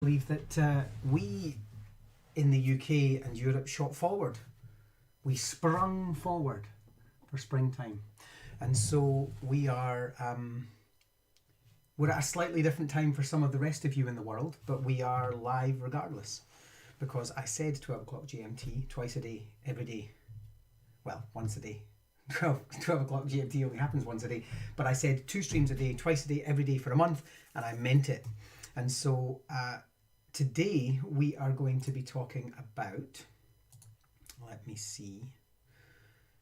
Believe that we in the UK and Europe shot forward. We sprung forward for springtime. And so we're at a slightly different time for some of the rest of you in the world, but we are live regardless. Because I said 12 o'clock GMT twice a day, every day. Well, once a day. 12 o'clock GMT only happens once a day. But I said 2 streams a day, twice a day, every day for a month, and I meant it. And so today we are going to be talking about, let me see.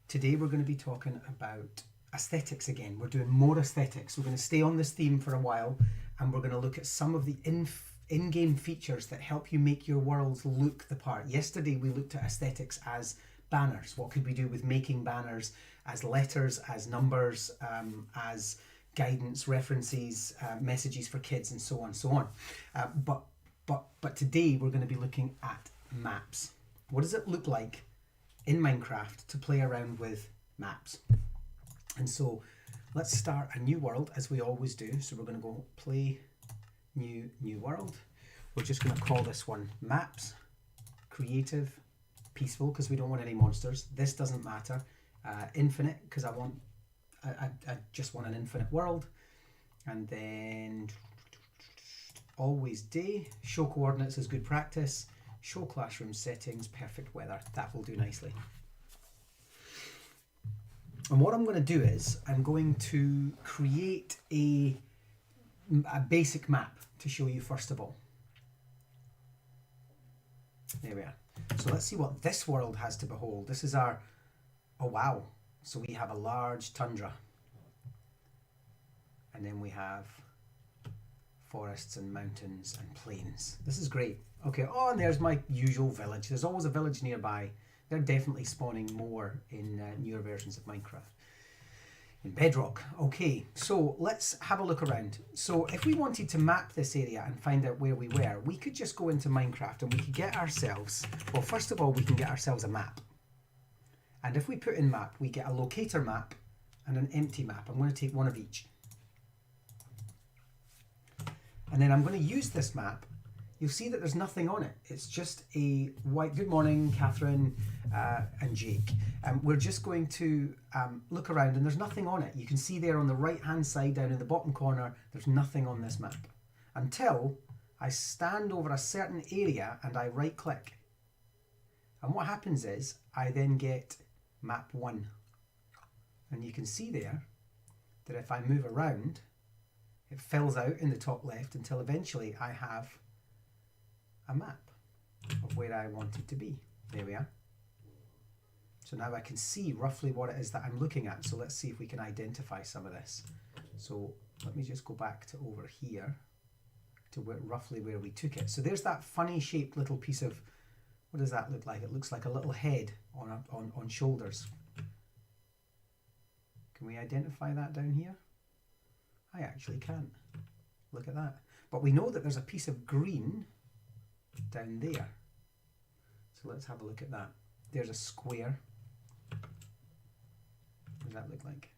Today we're going to be talking about aesthetics again. We're doing more aesthetics. We're going to stay on this theme for a while, and we're going to look at some of the in-game features that help you make your worlds look the part. Yesterday we looked at aesthetics as banners. What could we do with making banners as letters, as numbers, as guidance, references, messages for kids, and so on, so on. But today we're going to be looking at maps. What does it look like in Minecraft to play around with maps? And so let's start a new world as we always do. So we're going to go play new world. We're just going to call this one maps, creative, peaceful, because we don't want any monsters. This doesn't matter. Infinite, because I just want an infinite world. And then always day. Show coordinates is good practice. Show classroom settings, perfect weather. That will do nicely. And what I'm going to do is I'm going to create a basic map to show you first of all. There we are. So let's see what this world has to behold. This is our, oh wow. So we have a large tundra. And then we have forests and mountains and plains. This is great. Okay, oh, and there's my usual village. There's always a village nearby. They're definitely spawning more in newer versions of Minecraft. In Bedrock. Okay, so let's have a look around. So if we wanted to map this area and find out where we were, we could just go into Minecraft and we could get ourselves, well, first of all, we can get ourselves a map. And if we put in map, we get a locator map and an empty map. I'm going to take one of each. And then I'm going to use this map. You'll see that there's nothing on it. It's just a white, good morning, Catherine and Jake. We're just going to look around and there's nothing on it. You can see there on the right hand side down in the bottom corner, there's nothing on this map. Until I stand over a certain area and I right click. And what happens is I then get map 1. And you can see there that if I move around, it fills out in the top left until eventually I have a map of where I want it to be. There we are. So now I can see roughly what it is that I'm looking at. So let's see if we can identify some of this. So let me just go back to over here to roughly where we took it. So there's that funny shaped little piece of, what does that look like? It looks like a little head on shoulders. Can we identify that down here? I actually can't. Look at that. But we know that there's a piece of green down there. So let's have a look at that. There's a square. What does that look like?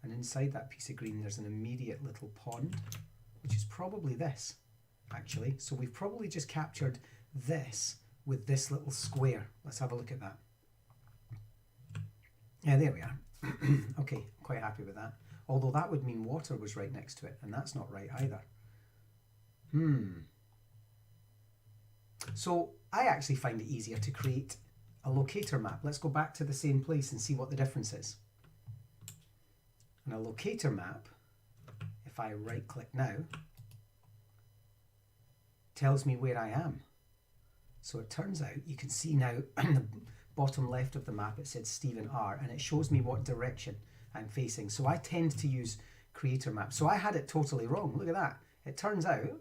And inside that piece of green there's an immediate little pond, which is probably this, actually. So we've probably just captured this with this little square. Let's have a look at that. Yeah, there we are. Okay, quite happy with that. Although that would mean water was right next to it, and that's not right either. So I actually find it easier to create a locator map. Let's go back to the same place and see what the difference is. And a locator map, if I right click now, tells me where I am. So it turns out you can see now in the bottom left of the map it said Stephen R, and it shows me what direction I'm facing. So I tend to use creator map. So I had it totally wrong. Look at that. It turns out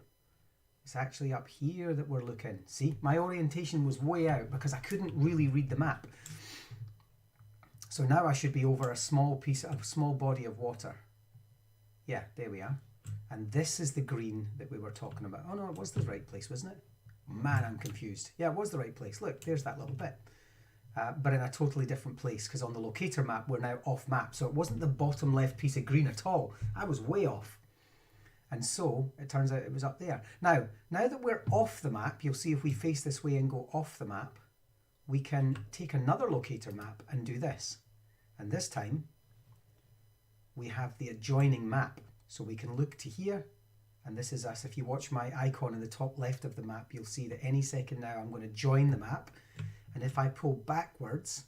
it's actually up here that we're looking. See, my orientation was way out because I couldn't really read the map. So now I should be over a small body of water. Yeah, there we are. And this is the green that we were talking about. Oh no, it was the right place, wasn't it? Man, I'm confused. Yeah, it was the right place. Look, there's that little bit. But in a totally different place, because on the locator map we're now off map, so it wasn't the bottom left piece of green at all. I was way off. And so it turns out it was up there. Now that we're off the map, you'll see if we face this way and go off the map, we can take another locator map and do this. And this time we have the adjoining map. So we can look to here, and this is us. If you watch my icon in the top left of the map, you'll see that any second now I'm going to join the map. And if I pull backwards,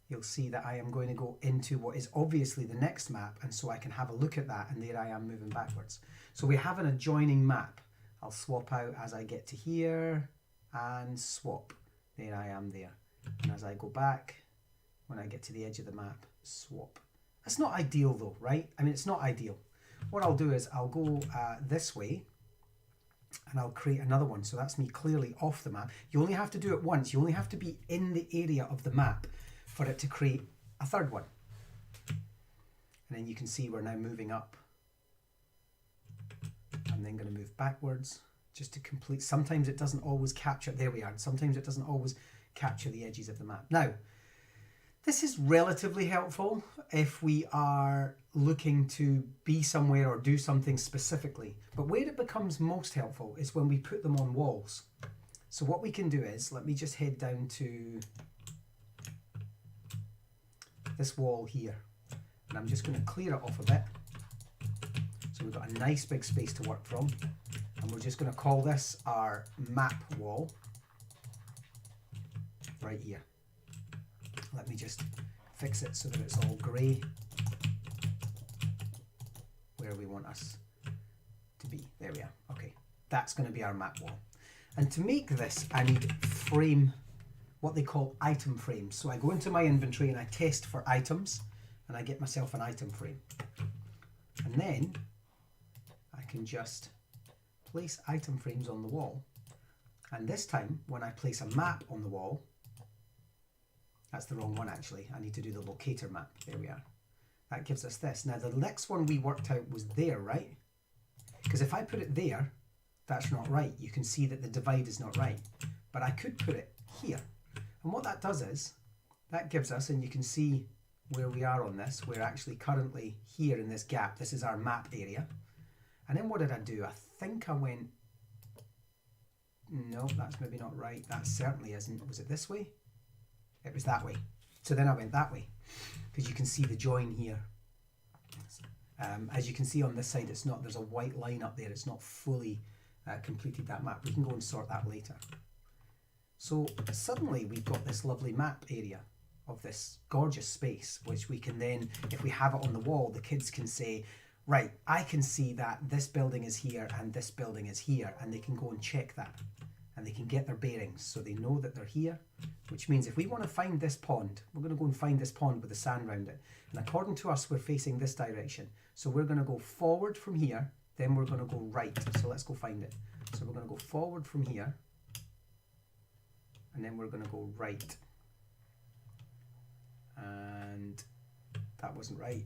you'll see that I am going to go into what is obviously the next map, and so I can have a look at that, and there I am moving backwards. So we have an adjoining map. I'll swap out as I get to here, and swap. There I am there. And as I go back, when I get to the edge of the map, swap. That's not ideal though, right? I mean, it's not ideal. What I'll do is I'll go this way, and I'll create another one. So that's me clearly off the map. You only have to do it once. You only have to be in the area of the map for it to create a third one. And then you can see we're now moving up. I'm then going to move backwards just to complete. Sometimes it doesn't always capture, there we are. Sometimes it doesn't always capture the edges of the map. Now, this is relatively helpful if we are looking to be somewhere or do something specifically. But where it becomes most helpful is when we put them on walls. So what we can do is, let me just head down to this wall here. And I'm just going to clear it off a bit. So we've got a nice big space to work from. And we're just going to call this our map wall. Right here. Let me just fix it so that it's all grey where we want us to be. There we are. Okay, that's going to be our map wall. And to make this, I need frame, what they call item frames. So I go into my inventory and I test for items, and I get myself an item frame. And then I can just place item frames on the wall. And this time, when I place a map on the wall, that's the wrong one actually. I need to do the locator map. There we are. That gives us this. Now the next one we worked out was there, right? Because if I put it there, that's not right. You can see that the divide is not right. But I could put it here. And what that does is, that gives us, and you can see where we are on this, we're actually currently here in this gap. This is our map area. And then what did I do? I think I went, no, that's maybe not right. That certainly isn't. Was it this way? It was that way. So then I went that way, because you can see the join here. As you can see on this side, it's not, there's a white line up there. It's not fully completed that map. We can go and sort that later. So suddenly we've got this lovely map area of this gorgeous space, which we can then, if we have it on the wall, the kids can say, right, I can see that this building is here and this building is here, and they can go and check that. And they can get their bearings, so they know that they're here, which means if we want to find this pond, we're going to go and find this pond with the sand around it. And according to us, we're facing this direction. So we're going to go forward from here, then we're going to go right. So let's go find it. So we're going to go forward from here, and then we're going to go right. And that wasn't right.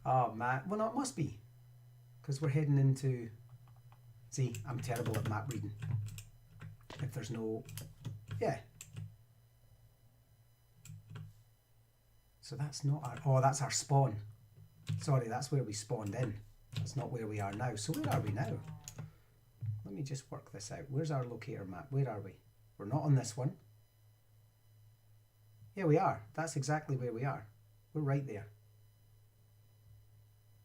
Oh man, well no, it must be, because we're heading into, see, I'm terrible at map reading. If there's no, yeah. So that's not our, oh, that's our spawn. Sorry, that's where we spawned in. That's not where we are now. So where are we now? Let me just work this out. Where's our locator map? Where are we? We're not on this one. Yeah, we are. That's exactly where we are. We're right there.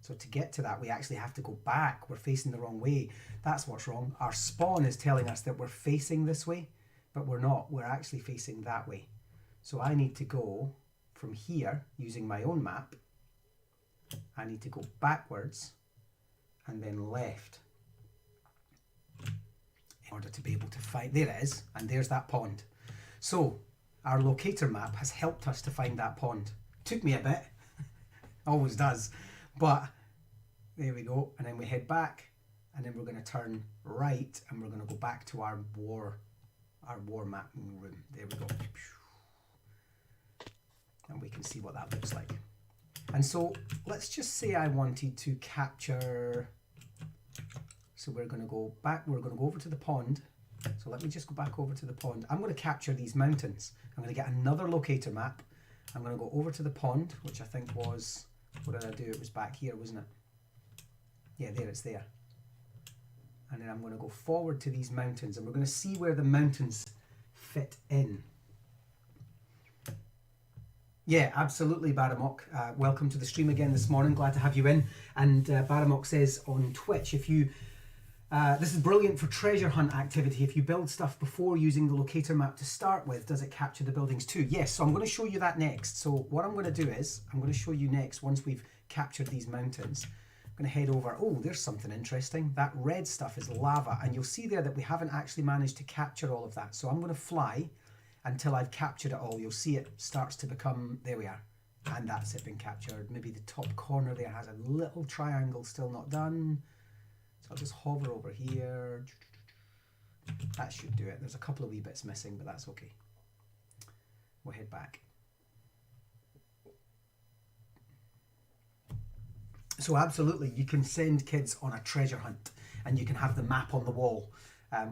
So to get to that, we actually have to go back. We're facing the wrong way. That's what's wrong. Our spawn is telling us that we're facing this way, but we're not. We're actually facing that way. So I need to go from here using my own map. I need to go backwards and then left in order to be able to find, there it is, and there's that pond. So our locator map has helped us to find that pond. Took me a bit, always does, but there we go. And then we head back, and then we're going to turn right, and we're going to go back to our war mapping room. There we go. And we can see what that looks like. And so let's just say I wanted to capture, so we're going to go back, we're going to go over to the pond. So let me just go back over to the pond. I'm going to capture these mountains. I'm going to get another locator map. I'm going to go over to the pond, which I think was, what did I do? It was back here, wasn't it? Yeah, there, it's there. And then I'm going to go forward to these mountains, and we're going to see where the mountains fit in. Yeah, absolutely, Baramok. Welcome to the stream again this morning. Glad to have you in. And Baramok says on Twitch, if you this is brilliant for treasure hunt activity. If you build stuff before using the locator map to start with, does it capture the buildings too? Yes, so I'm going to show you that next. So what I'm going to do is, I'm going to show you next, once we've captured these mountains, I'm going to head over. Oh, there's something interesting. That red stuff is lava, and you'll see there that we haven't actually managed to capture all of that. So I'm going to fly until I've captured it all. You'll see it starts to become, there we are. And that's it been captured. Maybe the top corner there has a little triangle still not done. So I'll just hover over here. That should do it. There's a couple of wee bits missing, but that's okay. We'll head back. So absolutely, you can send kids on a treasure hunt, and you can have the map on the wall,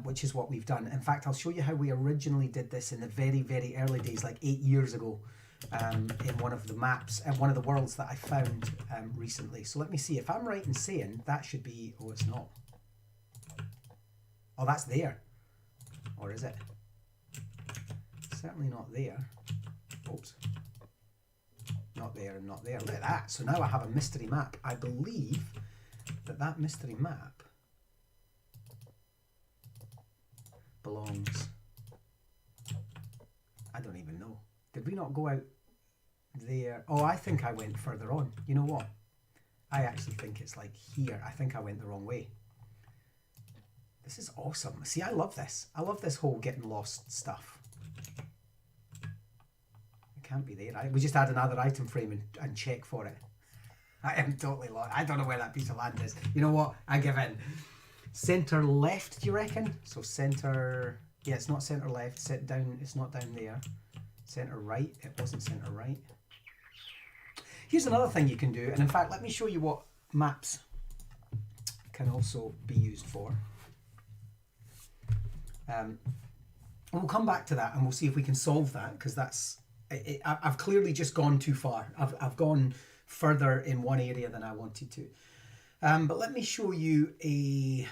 which is what we've done. In fact, I'll show you how we originally did this in the very, very early days, like 8 years ago, in one of the maps, one of the worlds that I found recently. So let me see, if I'm right in saying that should be, oh, it's not. Oh, that's there. Or is it? Certainly not there. Oops. Not there and not there. Look at that. So now I have a mystery map. I believe that that mystery map belongs... I don't even know. Did we not go out there? Oh, I think I went further on. You know what? I actually think it's like here. I think I went the wrong way. This is awesome. See, I love this. I love this whole getting lost stuff. Can't be there. We just add another item frame and check for it. I am totally lost. I don't know where that piece of land is. You know what? I give in. Center left, do you reckon? So center... Yeah, it's not center left. Set down. It's not down there. Center right. It wasn't center right. Here's another thing you can do. And in fact, let me show you what maps can also be used for. And we'll come back to that and we'll see if we can solve that, because that's... I've clearly just gone too far. I've gone further in one area than I wanted to. But let me show you a...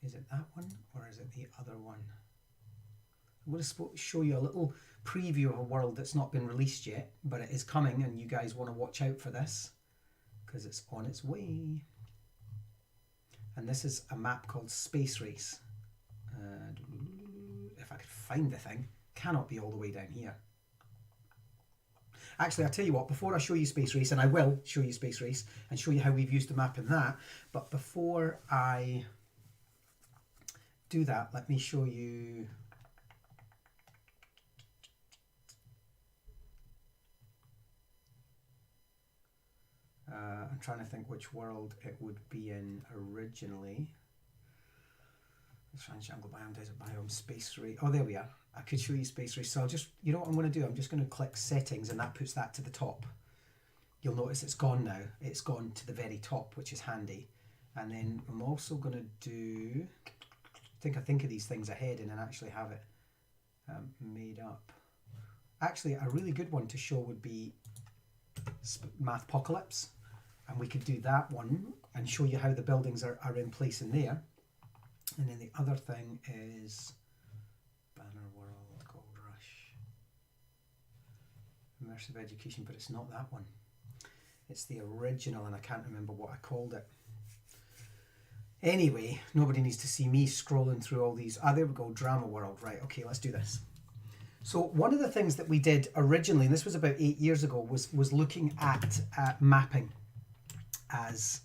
Is it that one or is it the other one? I'm going to show you a little preview of a world that's not been released yet, but it is coming, and you guys want to watch out for this because it's on its way. And this is a map called Space Race. If I could find the thing, cannot be all the way down here. Actually, I'll tell you what, before I show you Space Race, and I will show you Space Race and show you how we've used the map in that, but before I do that, let me show you... I'm trying to think which world it would be in originally. Jungle biome, desert biome, space race. Oh, there we are. I could show you Space Race. So I'll just, you know what I'm going to do? I'm just going to click settings, and that puts that to the top. You'll notice it's gone now. It's gone to the very top, which is handy. And then I'm also going to do, I think of these things ahead and then actually have it made up. Actually, a really good one to show would be Mathpocalypse. And we could do that one and show you how the buildings are in place in there. And then the other thing is Banner World, Gold Rush, Immersive Education, but it's not that one. It's the original, and I can't remember what I called it. Anyway, nobody needs to see me scrolling through all these. Ah, there we go, Drama World. Right, okay, let's do this. So one of the things that we did originally, and this was about 8 years ago, was looking at mapping as...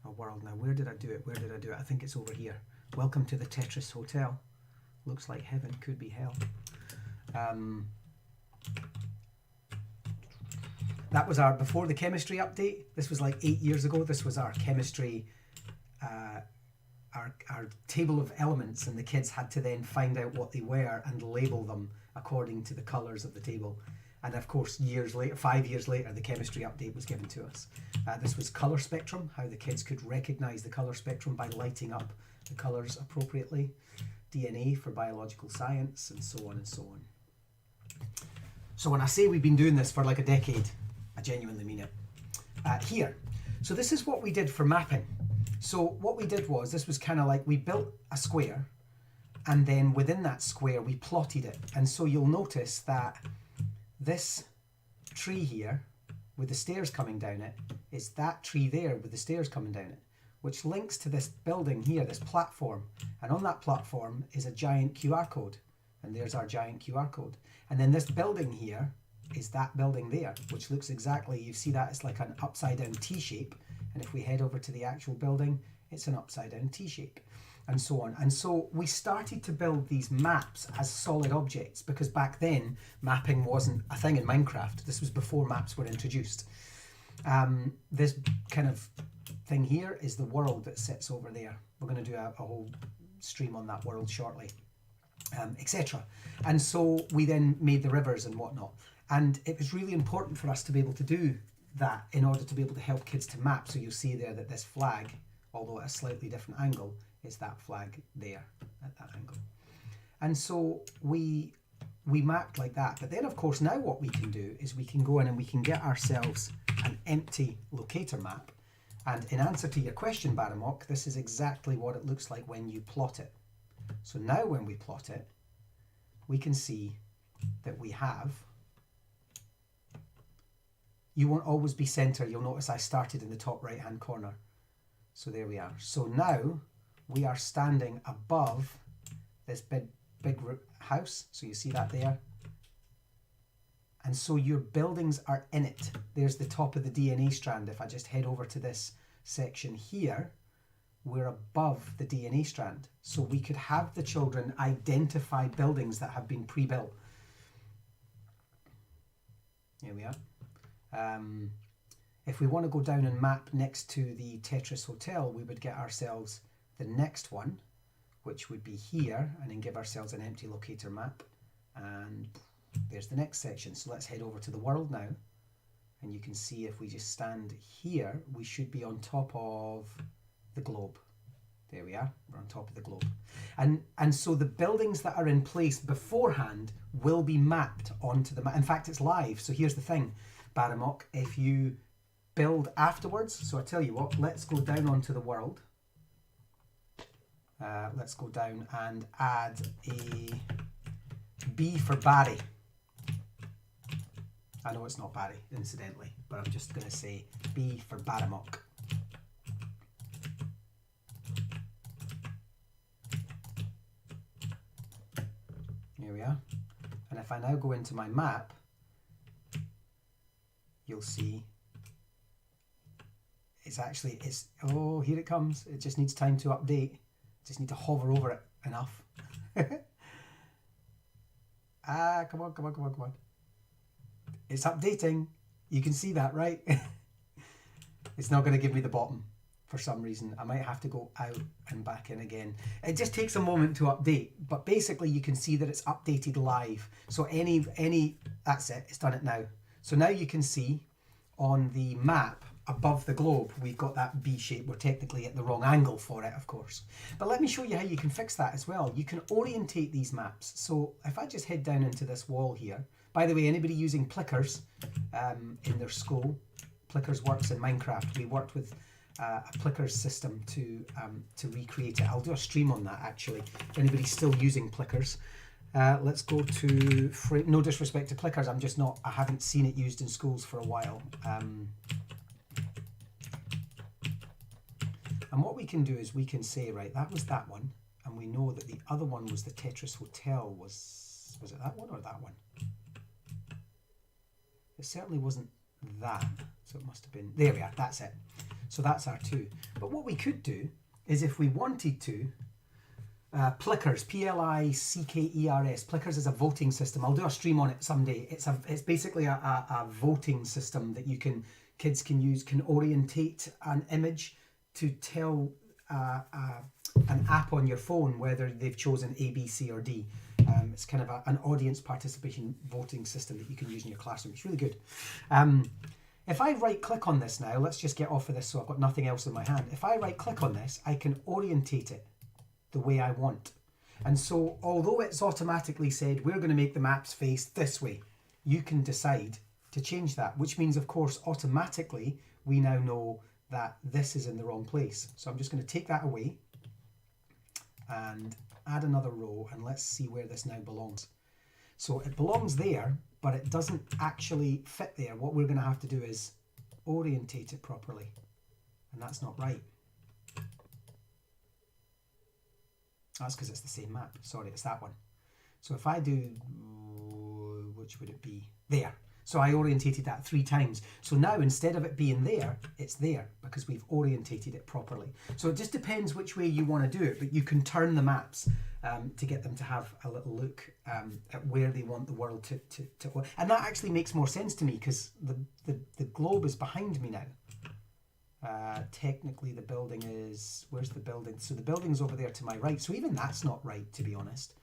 a world. Now, where did I do it? Where did I do it? I think it's over here. Welcome to the Tetris Hotel. Looks like heaven, could be hell. That was our, before the chemistry update. This was like 8 years ago. This was our chemistry, our table of elements, and the kids had to then find out what they were and label them according to the colours of the table. And of course, years later, 5 years later, the chemistry update was given to us. This was colour spectrum, how the kids could recognise the colour spectrum by lighting up the colours appropriately. DNA for biological science, and so on and so on. So when I say we've been doing this for like a decade, I genuinely mean it. Here. So this is what we did for mapping. So what we did was, this was kind of like we built a square, and then within that square we plotted it. And so you'll notice that this tree here with the stairs coming down it is that tree there with the stairs coming down it, which links to this building here, this platform. And on that platform is a giant QR code. And there's our giant QR code. And then this building here is that building there, which looks exactly, you see that it's like an upside down T shape. And if we head over to the actual building, it's an upside down T shape, and so on. And so we started to build these maps as solid objects, because back then mapping wasn't a thing in Minecraft. This was before maps were introduced. This kind of thing here is the world that sits over there. We're going to do a whole stream on that world shortly, etc. And so we then made the rivers and whatnot. And it was really important for us to be able to do that in order to be able to help kids to map. So you'll see there that this flag, although at a slightly different angle, is that flag there at that angle. And so we mapped like that. But then of course now what we can do is we can go in and we can get ourselves an empty locator map. And in answer to your question, Baramok, this is exactly what it looks like when you plot it. So now when we plot it, we can see that we have, you won't always be center. You'll notice I started in the top right hand corner. So there we are. So now we are standing above this big house. So you see that there. And so your buildings are in it. There's the top of the DNA strand. If I just head over to this section here, we're above the DNA strand. So we could have the children identify buildings that have been pre-built. Here we are. If we want to go down and map next to the Tetris Hotel, we would get ourselves the next one, which would be here, and then give ourselves an empty locator map. And there's the next section. So let's head over to the world now. And you can see if we just stand here, we should be on top of the globe. There we are, we're on top of the globe. And so the buildings that are in place beforehand will be mapped onto the map. In fact, it's live. So here's the thing, Baramok, if you build afterwards, so I tell you what, let's go down onto the world. Let's go down and add a B for Barry. I know it's not Barry, incidentally, but I'm just going to say B for Baramok. Here we are. And if I now go into my map, you'll see it's oh, here it comes. It just needs time to update. Just need to hover over it enough. Come on. It's updating. You can see that, right? It's not going to give me the bottom for some reason. I might have to go out and back in again. It just takes a moment to update, but basically you can see that it's updated live. So that's it, it's done it now. So now you can see on the map above the globe, we've got that B shape. We're technically at the wrong angle for it, of course. But let me show you how you can fix that as well. You can orientate these maps. So if I just head down into this wall here, by the way, anybody using Plickers in their school, Plickers works in Minecraft. We worked with a Plickers system to recreate it. I'll do a stream on that actually. If anybody's still using Plickers. Let's go to, no disrespect to Plickers, I haven't seen it used in schools for a while. And what we can do is we can say, right, that was that one, and we know that the other one was the Tetris Hotel. Was it that one or that one? It certainly wasn't that, so it must have been, there we are, that's it. So that's our two. But what we could do is if we wanted to, Plickers, P-L-I-C-K-E-R-S, Plickers is a voting system. I'll do a stream on it someday. It's basically a voting system that kids can use, can orientate an image to tell an app on your phone whether they've chosen A, B, C or D. It's kind of an audience participation voting system that you can use in your classroom. It's really good. If I right click on this now, let's just get off of this so I've got nothing else in my hand. If I right click on this, I can orientate it the way I want. And so although it's automatically said we're going to make the maps face this way, you can decide to change that, which means, of course, automatically we now know that this is in the wrong place. So I'm just going to take that away and add another row, and let's see where this now belongs. So it belongs there, but it doesn't actually fit there. What we're going to have to do is orientate it properly, and that's not right. That's because it's the same map. Sorry, it's that one. So if I do, which would it be? There. So I orientated that 3 times. So now instead of it being there, it's there because we've orientated it properly. So it just depends which way you want to do it, but you can turn the maps to get them to have a little look at where they want the world to and that actually makes more sense to me because the globe is behind me now. Technically the building is, where's the building? So the building's over there to my right. So even that's not right, to be honest.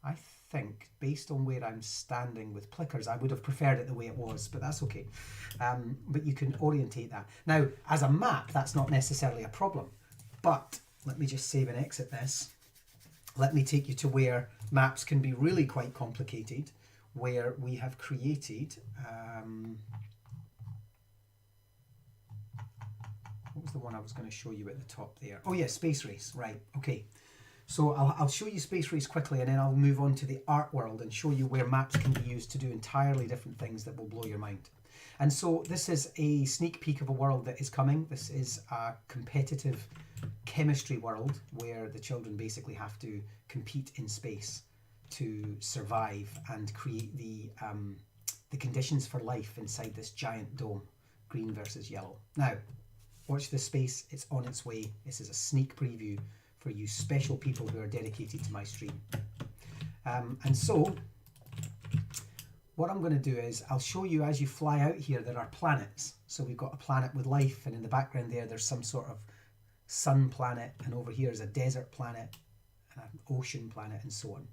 I think based on where I'm standing with plickers, I would have preferred it the way it was, but that's okay. But you can orientate that. Now, as a map, that's not necessarily a problem, but let me just save and exit this. Let me take you to where maps can be really quite complicated, where we have created, what was the one I was going to show you at the top there? Oh yeah, Space Race, right, okay. So I'll show you Space Race quickly, and then I'll move on to the art world and show you where maps can be used to do entirely different things that will blow your mind. And so this is a sneak peek of a world that is coming. This is a competitive chemistry world where the children basically have to compete in space to survive and create the conditions for life inside this giant dome, green versus yellow. Now, watch this space, it's on its way. This is a sneak preview for you special people who are dedicated to my stream. And so, what I'm going to do is, I'll show you as you fly out here, there are planets. So we've got a planet with life, and in the background there's some sort of sun planet, and over here is a desert planet, an ocean planet, and so on.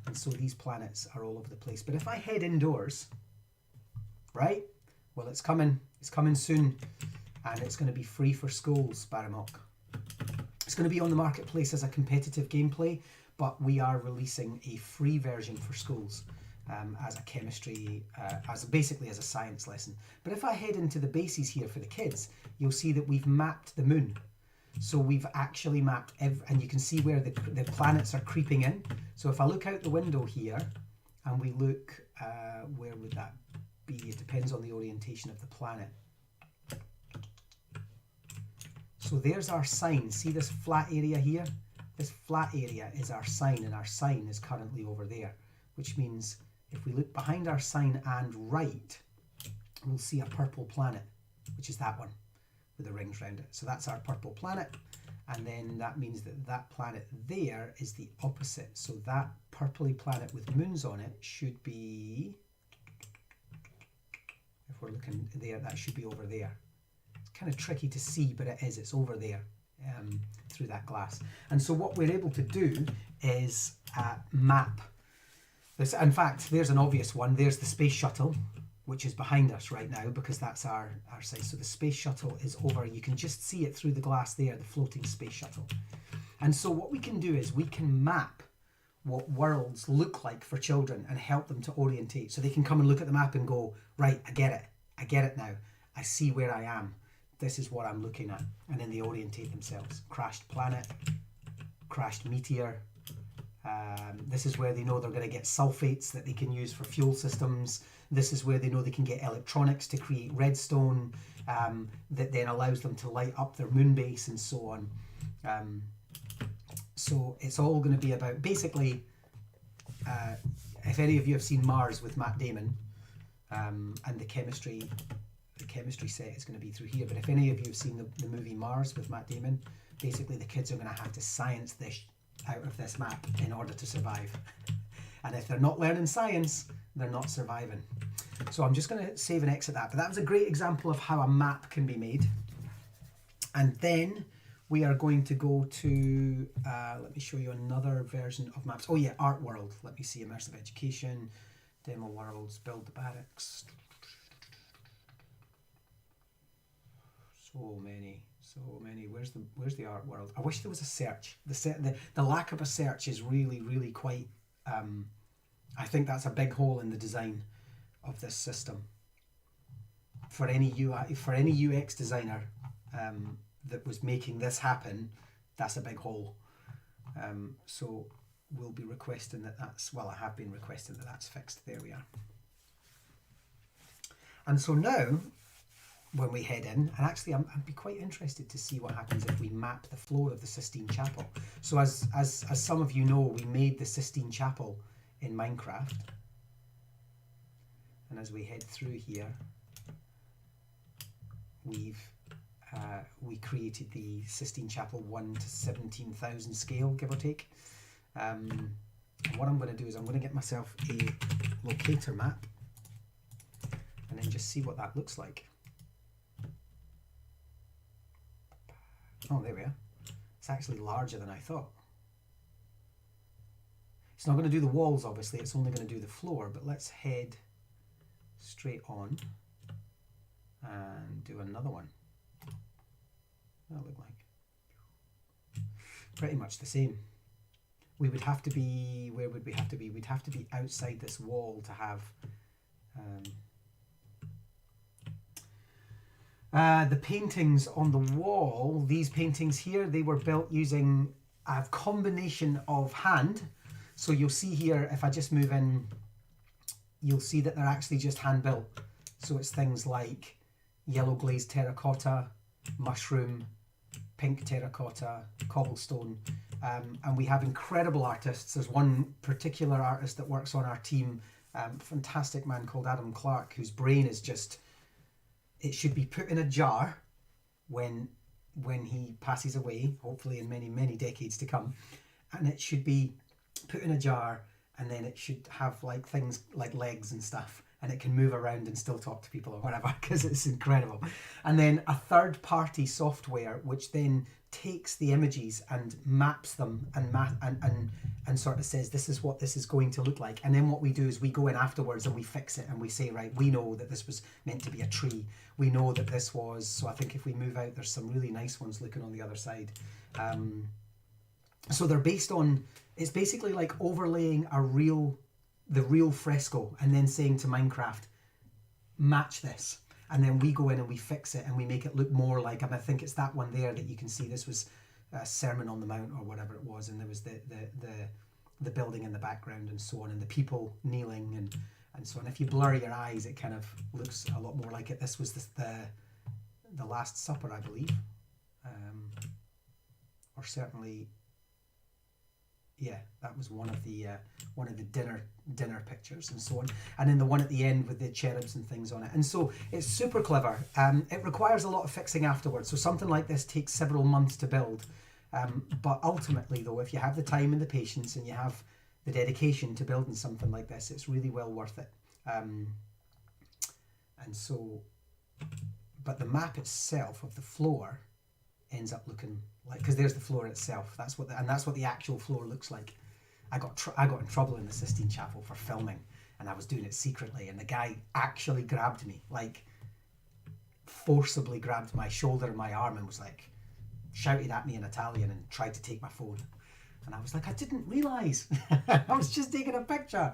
And so these planets are all over the place. But if I head indoors, right? Well, it's coming soon, and it's going to be free for schools, Baramok. It's going to be on the marketplace as a competitive gameplay, but we are releasing a free version for schools as a chemistry, basically as a science lesson. But if I head into the bases here for the kids, you'll see that we've mapped the moon. So we've actually mapped, and you can see where the planets are creeping in. So if I look out the window here, and we look, where would that be? It depends on the orientation of the planet. So there's our sign. See this flat area here? This flat area is our sign, and our sign is currently over there, which means if we look behind our sign and right, we'll see a purple planet, which is that one with the rings around it. So that's our purple planet, and then that means that that planet there is the opposite. So that purpley planet with moons on it should be, if we're looking there, that should be over there. Kind of tricky to see, but it is. It's over there through that glass. And so what we're able to do is map this. In fact, there's an obvious one. There's the space shuttle, which is behind us right now because that's our site. So the space shuttle is over. You can just see it through the glass there, the floating space shuttle. And so what we can do is we can map what worlds look like for children and help them to orientate. So they can come and look at the map and go, right, I get it. I get it now. I see where I am. This is what I'm looking at. And then they orientate themselves. Crashed planet, crashed meteor. This is where they know they're going to get sulfates that they can use for fuel systems. This is where they know they can get electronics to create redstone that then allows them to light up their moon base and so on. So it's all going to be about, basically, if any of you have seen Mars with Matt Damon and the chemistry set is going to be through here. But if any of you have seen the movie Mars with Matt Damon, basically the kids are going to have to science this out of this map in order to survive. And if they're not learning science, they're not surviving. So I'm just going to save and exit that. But that was a great example of how a map can be made. And then we are going to go to, let me show you another version of maps. Oh yeah, art world. Let me see, immersive education, demo worlds, build the barracks. So many. Where's the art world? I wish there was a search. The lack of a search is really quite. I think that's a big hole in the design. of this system. For any UI, for any UX designer that was making this happen, that's a big hole. So we'll be requesting that that's, well, I have been requesting that that's fixed. There we are. And so now, when we head in, and actually I'd be quite interested to see what happens if we map the floor of the Sistine Chapel. So as some of you know, we made the Sistine Chapel in Minecraft. And as we head through here, we created the Sistine Chapel 1 to 17,000 scale, give or take. And what I'm going to do is I'm going to get myself a locator map and then just see what that looks like. Oh, there we are. It's actually larger than I thought. It's not going to do the walls, obviously. It's only going to do the floor, but let's head straight on and do another one. That'll look like pretty much the same. We would have to be, where would we have to be? We'd have to be outside this wall to have the paintings on the wall. These paintings here, they were built using a combination of hand. So you'll see here, if I just move in, you'll see that they're actually just hand built. So it's things like yellow glazed terracotta, mushroom, pink terracotta, cobblestone, and we have incredible artists. There's one particular artist that works on our team, fantastic man called Adam Clark, whose brain is just, it should be put in a jar when he passes away, hopefully in many, many decades to come, and it should be put in a jar, and then it should have like things like legs and stuff, and it can move around and still talk to people or whatever, because it's incredible. And then a third-party software which then takes the images and maps them and sort of says this is what this is going to look like. And then what we do is we go in afterwards and we fix it and we say, right, we know that this was meant to be a tree. We know that this was, so I think if we move out, there's some really nice ones looking on the other side. So they're based on, it's basically like overlaying the real fresco and then saying to Minecraft, match this. And then we go in and we fix it and we make it look more like, I think it's that one there that you can see. This was a Sermon on the Mount or whatever it was, and there was the building in the background and so on, and the people kneeling and so on. If you blur your eyes, it kind of looks a lot more like it. This was the Last Supper, I believe, or certainly, yeah, that was one of the dinner pictures and so on, and then the one at the end with the cherubs and things on it. And so it's super clever. It requires a lot of fixing afterwards. So something like this takes several months to build. But ultimately, though, if you have the time and the patience and you have the dedication to building something like this, it's really well worth it. And so, but the map itself of the floor ends up looking like, because there's the floor itself. That's what the actual floor looks like. I got in trouble in the Sistine Chapel for filming, and I was doing it secretly, and the guy actually grabbed me, like forcibly grabbed my shoulder and my arm and was like, shouted at me in Italian and tried to take my phone. And I was like, I didn't realise. I was just taking a picture.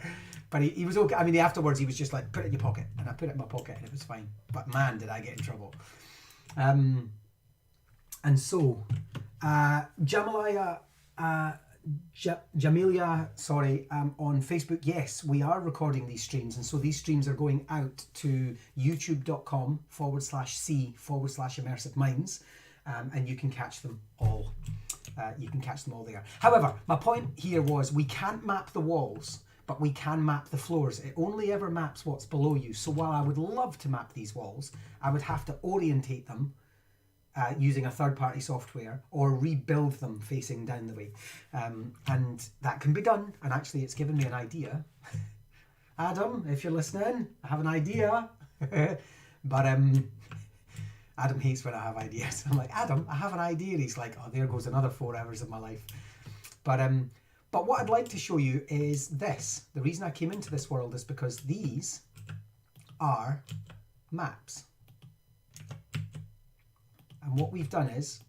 But he was okay. I mean, afterwards he was just like, put it in your pocket. And I put it in my pocket and it was fine. But man, did I get in trouble. And so, Jamilia, on Facebook, yes, we are recording these streams. And so these streams are going out to youtube.com/c/immersive minds. And you can catch them all. There. However, my point here was we can't map the walls, but we can map the floors. It only ever maps what's below you. So while I would love to map these walls, I would have to orientate them using a third-party software or rebuild them facing down the way. And that can be done. And actually, it's given me an idea. Adam, if you're listening, I have an idea. But Adam hates when I have ideas. I'm like, Adam, I have an idea. And he's like, oh, there goes another 4 hours of my life. But what I'd like to show you is this. The reason I came into this world is because these are maps. And what we've done is,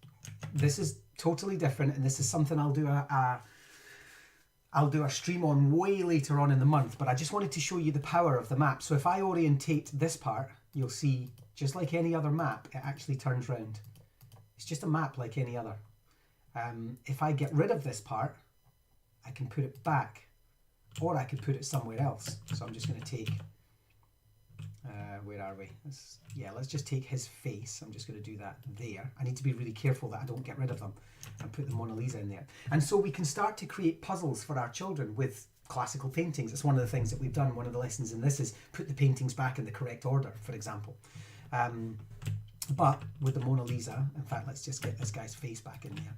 this is totally different, and this is something I'll do a I'll do a stream on way later on in the month, but I just wanted to show you the power of the map. So if I orientate this part, you'll see, just like any other map, it actually turns round. It's just a map like any other. If I get rid of this part, I can put it back, or I could put it somewhere else. So I'm just going to take, where are we? Let's just take his face. I'm just going to do that there. I need to be really careful that I don't get rid of them and put the Mona Lisa in there. And so we can start to create puzzles for our children with classical paintings. It's one of the things that we've done. One of the lessons in this is put the paintings back in the correct order, for example. But with the Mona Lisa, in fact, let's just get this guy's face back in there.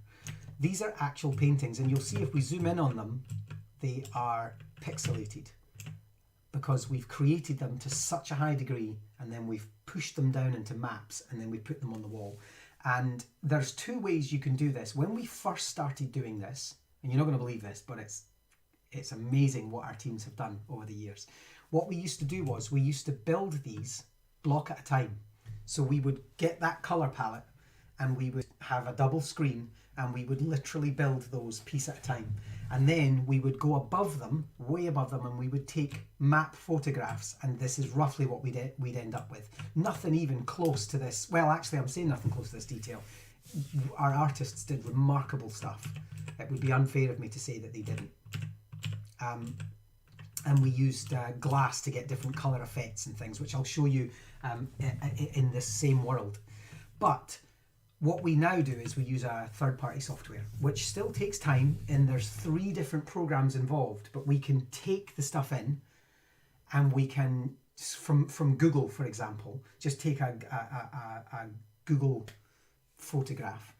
These are actual paintings, and you'll see if we zoom in on them, they are pixelated because we've created them to such a high degree, and then we've pushed them down into maps, and then we put them on the wall. And there's two ways you can do this. When we first started doing this, and you're not going to believe this, but it's amazing what our teams have done over the years. What we used to do was we used to build these block at a time. So we would get that color palette, and we would have a double screen, and we would literally build those piece at a time. And then we would go above them, way above them, and we would take map photographs, and this is roughly what we'd end up with. Nothing even close to this. Well, actually, I'm saying nothing close to this detail. Our artists did remarkable stuff. It would be unfair of me to say that they didn't. And we used glass to get different color effects and things, which I'll show you in this same world. But what we now do is we use a third-party software, which still takes time, and there's 3 different programs involved, but we can take the stuff in, and we can, from Google, for example, just take a Google photograph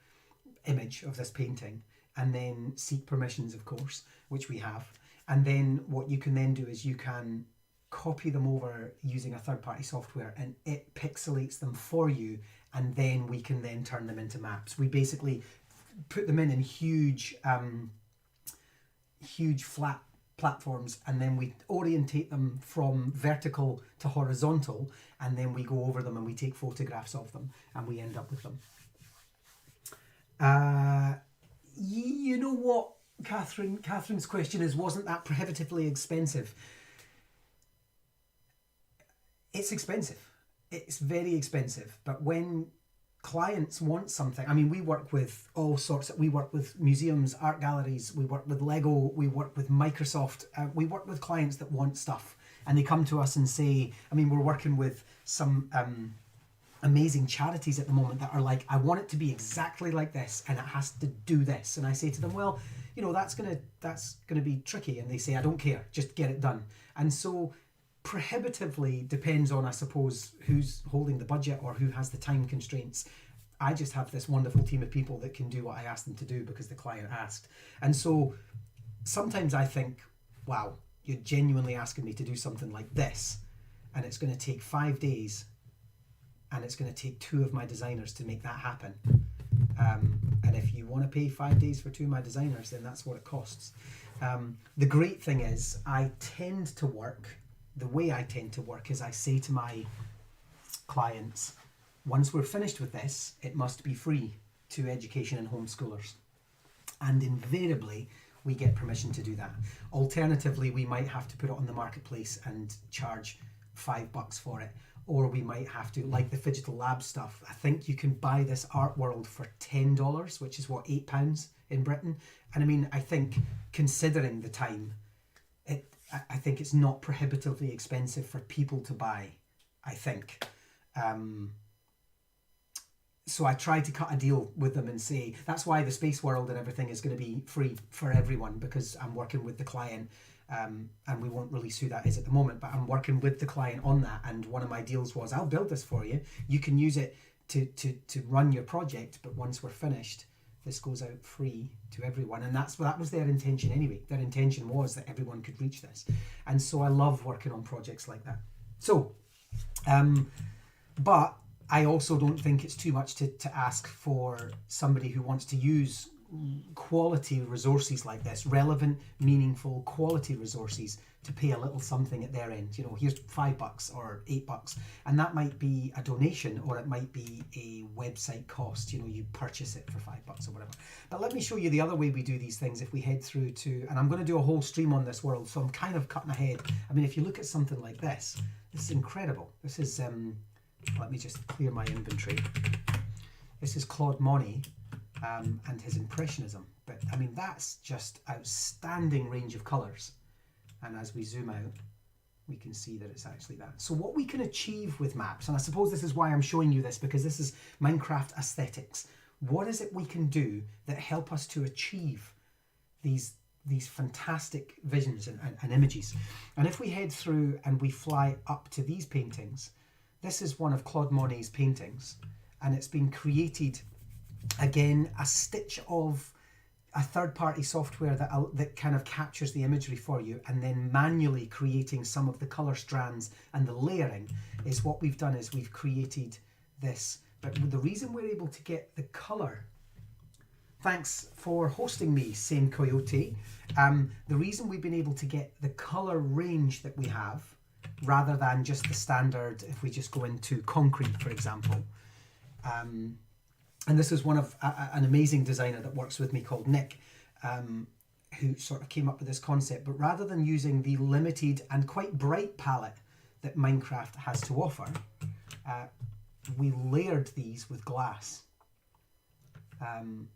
image of this painting, and then seek permissions, of course, which we have. And then what you can then do is you can copy them over using a third-party software, and it pixelates them for you, and then we can then turn them into maps. We basically put them in huge flat platforms, and then we orientate them from vertical to horizontal, and then we go over them and we take photographs of them, and we end up with them. You know what, Catherine's question is, wasn't that prohibitively expensive? It's expensive. It's very expensive. But when clients want something, I mean, we work with all sorts. We work with museums, art galleries, we work with Lego, we work with Microsoft, we work with clients that want stuff, and they come to us and say, I mean, we're working with some amazing charities at the moment that are like, I want it to be exactly like this, and it has to do this. And I say to them, well, you know, that's gonna be tricky. And they say, I don't care, just get it done. And so prohibitively depends on, I suppose, who's holding the budget or who has the time constraints. I just have this wonderful team of people that can do what I asked them to do because the client asked. And so sometimes I think, wow, you're genuinely asking me to do something like this, and it's going to take 5 days, and it's going to take 2 of my designers to make that happen. And if you want to pay 5 days for 2 of my designers, then that's what it costs. The great thing is, the way I tend to work is I say to my clients, once we're finished with this, it must be free to education and homeschoolers. And invariably, we get permission to do that. Alternatively, we might have to put it on the marketplace and charge $5 for it. Or we might have to, like the Digital Lab stuff, I think you can buy this Art World for $10, which is what, £8 in Britain. And I mean, I think considering the time, I think it's not prohibitively expensive for people to buy, I think. So I try to cut a deal with them and say, that's why the Space World and everything is going to be free for everyone, because I'm working with the client, and we won't release who that is at the moment, but I'm working with the client on that. And one of my deals was, I'll build this for you. You can use it to run your project, but once we're finished, this goes out free to everyone. And that was their intention anyway. Their intention was that everyone could reach this. And so I love working on projects like that. So, but I also don't think it's too much to ask for somebody who wants to use quality resources like this, relevant, meaningful, quality resources, to pay a little something at their end. You know, here's $5 or $8, and that might be a donation, or it might be a website cost. You know, you purchase it for $5 or whatever. But let me show you the other way we do these things. If we head through to, and I'm going to do a whole stream on this world, so I'm kind of cutting ahead. I mean, if you look at something like this is incredible. This is let me just clear my inventory. This is Claude Monet and his Impressionism. But I mean, that's just outstanding range of colours. And as we zoom out, we can see that it's actually that. So what we can achieve with maps, and I suppose this is why I'm showing you this, because this is Minecraft aesthetics. What is it we can do that help us to achieve these fantastic visions and images? And if we head through and we fly up to these paintings, this is one of Claude Monet's paintings, and it's been created, again, a stitch of a third-party software that kind of captures the imagery for you, and then manually creating some of the color strands and the layering is what we've done. Is we've created this. But the reason we're able to get the color, thanks for hosting me, Same Coyote, the reason we've been able to get the color range that we have, rather than just the standard, if we just go into concrete, for example, and this is one of an amazing designer that works with me called Nick, who sort of came up with this concept. But rather than using the limited and quite bright palette that Minecraft has to offer, we layered these with glass. And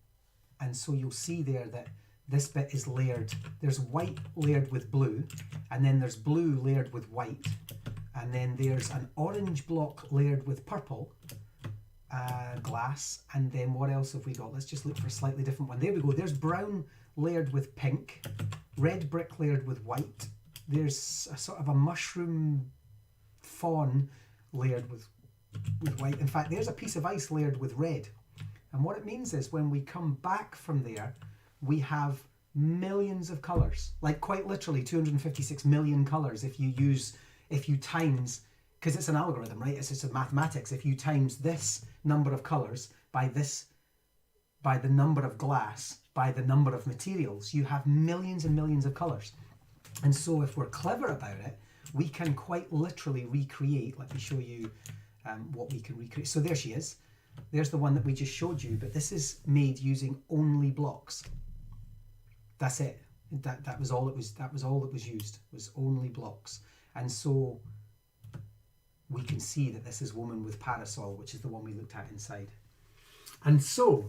so you'll see there that this bit is layered. There's white layered with blue, and then there's blue layered with white, and then there's an orange block layered with purple glass, and then what else have we got? Let's just look for a slightly different one. There we go. There's brown layered with pink, red brick layered with white. There's a sort of a mushroom fawn layered with white. In fact, there's a piece of ice layered with red. And what it means is when we come back from there, we have millions of colours, like quite literally 256 million colours if you times, because it's an algorithm, right? It's just a mathematics. If you times this number of colours by the number of glass, by the number of materials, you have millions and millions of colours. And so if we're clever about it, we can quite literally recreate. Let me show you what we can recreate. So there she is. There's the one that we just showed you, but this is made using only blocks. That's it. That was all it was. That was all that was used, was only blocks. And so we can see that this is Woman with Parasol, which is the one we looked at inside. And so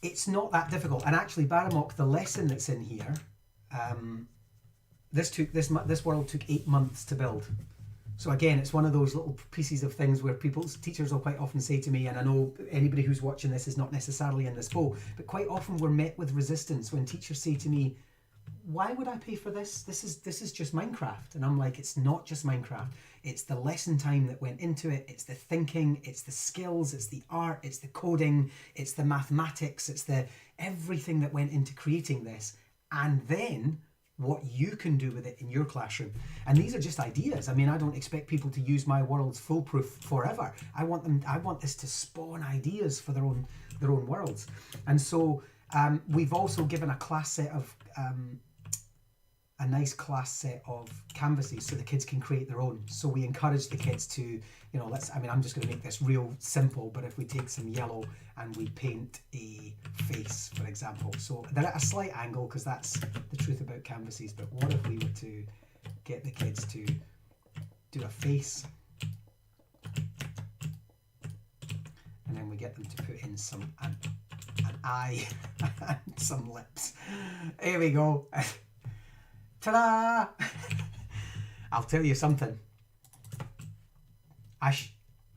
it's not that difficult. And actually, Baramok, the lesson that's in here, this world took 8 months to build. So again, it's one of those little pieces of things where teachers will quite often say to me, and I know anybody who's watching this is not necessarily in this boat, but quite often we're met with resistance when teachers say to me, why would I pay for this? This is just Minecraft. And I'm like, it's not just Minecraft. It's the lesson time that went into it. It's the thinking, it's the skills, it's the art, it's the coding, it's the mathematics, it's the everything that went into creating this. And then what you can do with it in your classroom. And these are just ideas. I mean, I don't expect people to use my worlds foolproof forever. I want this to spawn ideas for their own worlds. And so we've also given a nice class set of canvases so the kids can create their own. So we encourage the kids to, I'm just going to make this real simple, but if we take some yellow and we paint a face, for example. So they're at a slight angle because that's the truth about canvases, but what if we were to get the kids to do a face, and then we get them to put in an eye and some lips. Here we go. Ta-da! I'll tell you something.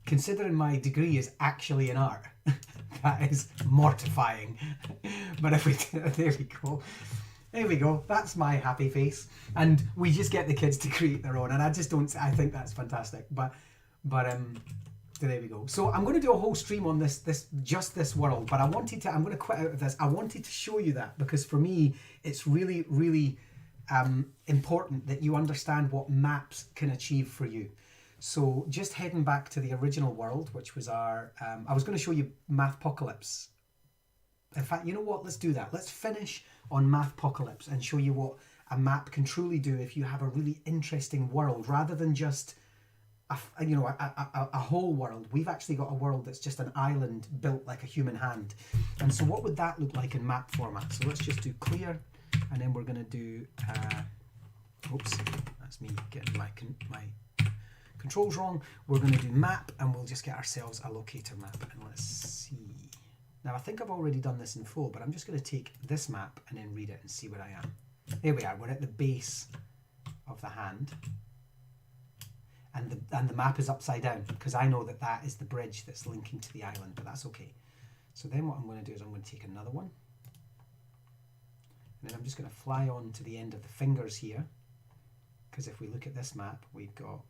Considering my degree is actually in art, that is mortifying. But there we go. There we go. That's my happy face. And we just get the kids to create their own. And I think that's fantastic. But there we go. So I'm going to do a whole stream on this world. But I'm going to quit out of this. I wanted to show you that because for me, it's really, really important that you understand what maps can achieve for you. So just heading back to the original world, which was our, I was going to show you Mathpocalypse In fact, you know what? Let's do that. Let's finish on Mathpocalypse and show you what a map can truly do if you have a really interesting world rather than just a whole world. We've actually got a world that's just an island built like a human hand. And so what would that look like in map format? So let's just do clear, and then we're going to do oops, that's me getting my controls wrong. We're going to do map, and we'll just get ourselves a locator map, and let's see. Now I think I've already done this in full, but I'm just going to take this map and then read it and see where I am. Here we are. We're at the base of the hand. And the map is upside down because I know that that is the bridge that's linking to the island, but that's okay. So then what I'm going to do is I'm going to take another one. And then I'm just going to fly on to the end of the fingers here. Because if we look at this map, we've got,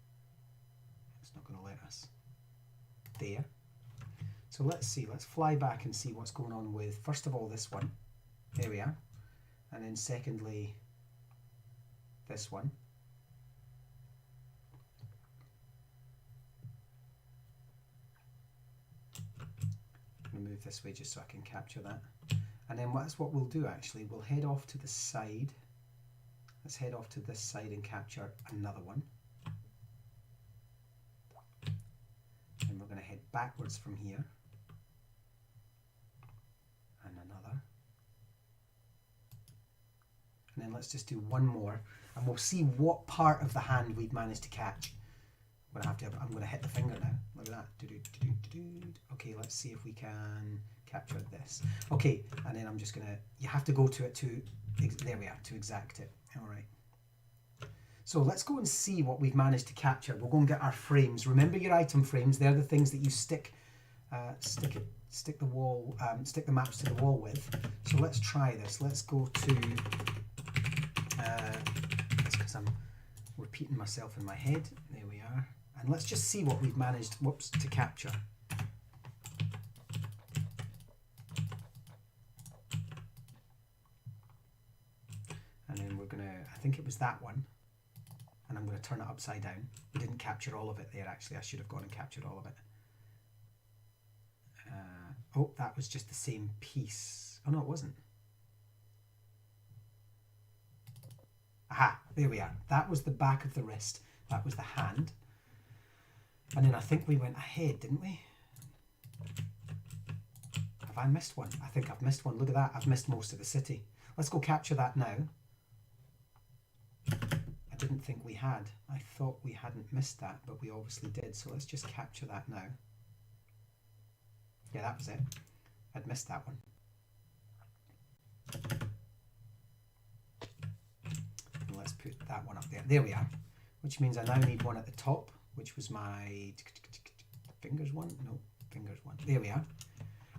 it's not going to let us, there. So let's see, let's fly back and see what's going on with, first of all, this one. There we are. And then secondly, this one. Move this way just so I can capture that, and then that's what we'll do. Actually, we'll head off to the side. Let's head off to this side and capture another one, and we're going to head backwards from here and another, and then let's just do one more and we'll see what part of the hand we've managed to catch. I'm going to hit the finger now. Look at that. Okay, let's see if we can capture this. Okay, and then I'm just going to, you have to go to it to, there we are, to exact it. All right. So let's go and see what we've managed to capture. We'll go and get our frames. Remember your item frames. They're the things that you stick the wall, stick the maps to the wall with. So let's try this. Let's go to, that's because I'm repeating myself in my head. There we are. And let's just see what we've managed, to capture. And then we're going to, I think it was that one. And I'm going to turn it upside down. We didn't capture all of it there, actually. I should have gone and captured all of it. Oh, that was just the same piece. Oh, no, it wasn't. Aha, there we are. That was the back of the wrist. That was the hand. And then I think we went ahead, didn't we? Have I missed one? I think I've missed one. Look at that. I've missed most of the city. Let's go capture that now. I didn't think we had. I thought we hadn't missed that, but we obviously did. So let's just capture that now. Yeah, that was it. I'd missed that one. And let's put that one up there. There we are. Which means I now need one at the top, which was my fingers one. No, fingers one. There we are.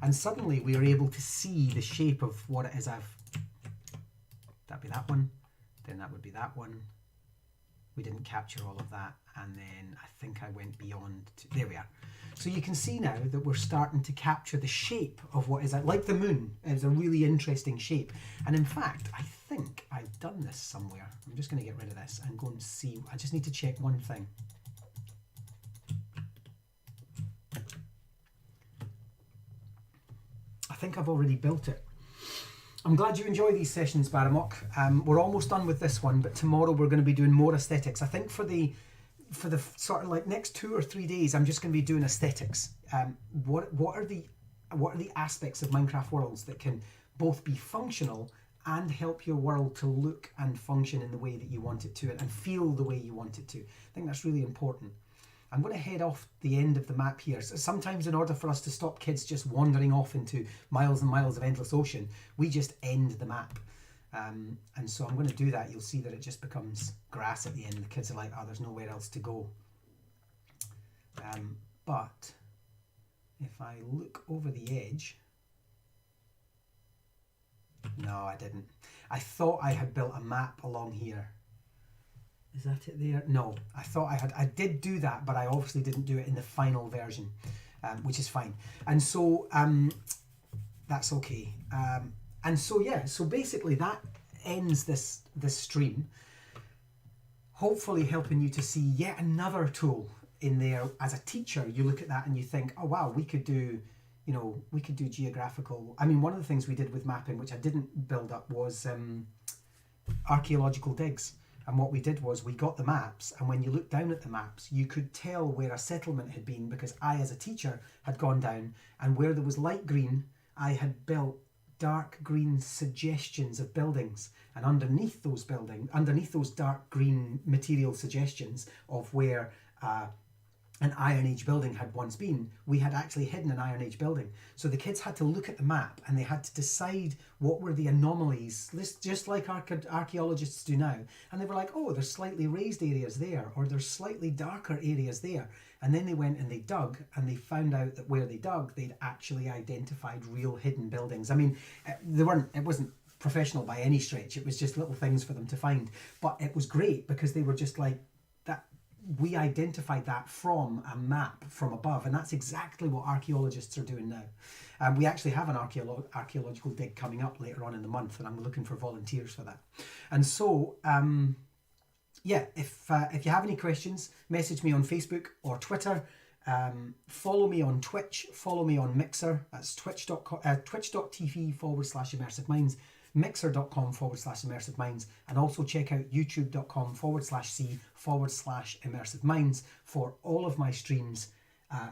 And suddenly we are able to see the shape of what it is that'd be that one. Then that would be that one. We didn't capture all of that. And then I think I went beyond. There we are. So you can see now that we're starting to capture the shape of what is like the moon. It's a really interesting shape. And in fact, I think I've done this somewhere. I'm just going to get rid of this and go and see. I just need to check one thing. I think I've already built it. I'm glad you enjoy these sessions, Baramok. We're almost done with this one, but tomorrow we're going to be doing more aesthetics. I think for the sort of like next 2 or 3 days, I'm just going to be doing aesthetics. What are the aspects of Minecraft worlds that can both be functional and help your world to look and function in the way that you want it to and feel the way you want it to? I think that's really important. I'm going to head off the end of the map here. So sometimes in order for us to stop kids just wandering off into miles and miles of endless ocean, we just end the map. And so I'm going to do that. You'll see that it just becomes grass at the end. The kids are like, oh, there's nowhere else to go. But if I look over the edge, no, I didn't. I thought I had built a map along here. Is that it there? No, I thought I had. I did do that, but I obviously didn't do it in the final version, which is fine. And so that's okay. And so yeah, so basically that ends this stream. Hopefully helping you to see yet another tool in there. As a teacher, you look at that and you think, oh wow, we could do, you know, we could do geographical. I mean, one of the things we did with mapping, which I didn't build up, was archaeological digs. And what we did was we got the maps, and when you looked down at the maps, you could tell where a settlement had been, because I, as a teacher, had gone down, and where there was light green, I had built dark green suggestions of buildings, and underneath those dark green material suggestions of where an Iron Age building had once been, we had actually hidden an Iron Age building. So the kids had to look at the map and they had to decide what were the anomalies, just like archaeologists do now. And they were like, oh, there's slightly raised areas there, or there's slightly darker areas there. And then they went and they dug, and they found out that where they dug, they'd actually identified real hidden buildings. I mean, it wasn't professional by any stretch. It was just little things for them to find. But it was great because they were just like, we identified that from a map from above, and that's exactly what archaeologists are doing now. We actually have an archaeological dig coming up later on in the month, and I'm looking for volunteers for that. And so, yeah, if you have any questions, message me on Facebook or Twitter. Follow me on Twitch, follow me on Mixer. That's twitch.tv/immersive minds. Mixer.com/immersive minds, and also check out youtube.com/c/immersive minds for all of my streams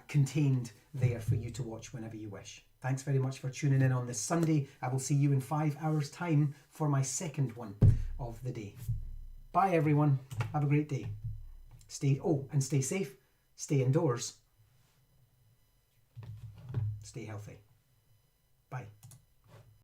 contained there for you to watch whenever you wish. Thanks very much for tuning in on this Sunday. I will see you in 5 hours time for my second one of the day. Bye everyone, have a great day. Stay safe, stay indoors, stay healthy. Bye.